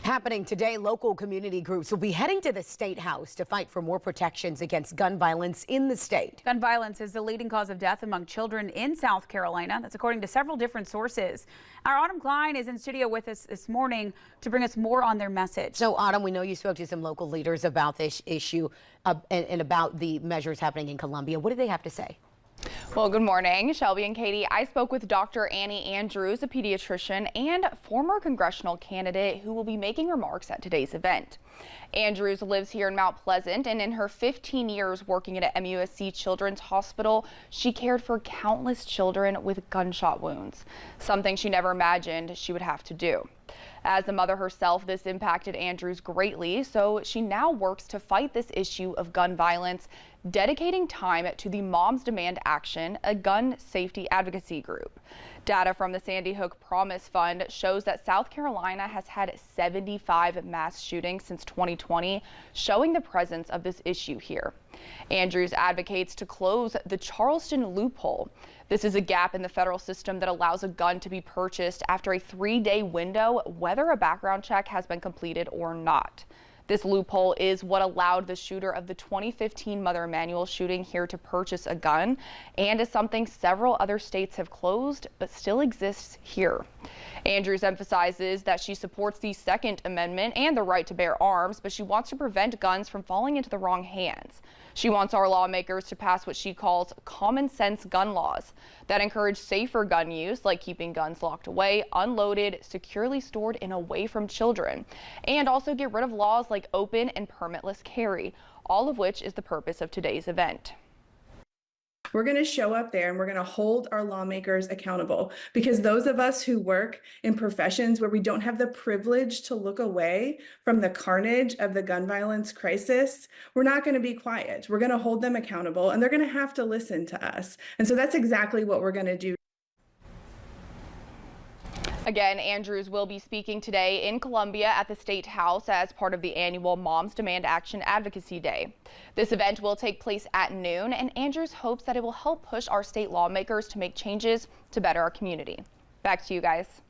Happening today, local community groups will be heading to the State House to fight for more protections against gun violence in the state. Gun violence is the leading cause of death among children in South Carolina. That's according to several different sources. Our Autumn Klein is in studio with us this morning to bring us more on their message. So, Autumn, we know you spoke to some local leaders about this issue and about the measures happening in Columbia. What do they have to say? Well, good morning, Shelby and Katie. I spoke with Dr. Annie Andrews, a pediatrician and former congressional candidate who will be making remarks at today's event. Andrews lives here in Mount Pleasant, and in her 15 years working at MUSC Children's Hospital, she cared for countless children with gunshot wounds, something she never imagined she would have to do. As a mother herself, this impacted Andrews greatly, so she now works to fight this issue of gun violence, dedicating time to the Moms Demand Action, a gun safety advocacy group. Data from the Sandy Hook Promise Fund shows that South Carolina has had 75 mass shootings since 2020, showing the presence of this issue here. Andrews advocates to close the Charleston loophole. This is a gap in the federal system that allows a gun to be purchased after a 3-day window, whether a background check has been completed or not. This loophole is what allowed the shooter of the 2015 Mother Emanuel shooting here to purchase a gun, and is something several other states have closed but still exists here. Andrews emphasizes that she supports the Second Amendment and the right to bear arms, but she wants to prevent guns from falling into the wrong hands. She wants our lawmakers to pass what she calls common sense gun laws that encourage safer gun use, like keeping guns locked away, unloaded, securely stored, and away from children, and also get rid of laws like open and permitless carry, all of which is the purpose of today's event. We're going to show up there and we're going to hold our lawmakers accountable, because those of us who work in professions where we don't have the privilege to look away from the carnage of the gun violence crisis, we're not going to be quiet. We're going to hold them accountable, and they're going to have to listen to us. And so that's exactly what we're going to do. Again, Andrews will be speaking today in Columbia at the State House as part of the annual Moms Demand Action Advocacy Day. This event will take place at noon, and Andrews hopes that it will help push our state lawmakers to make changes to better our community. Back to you guys.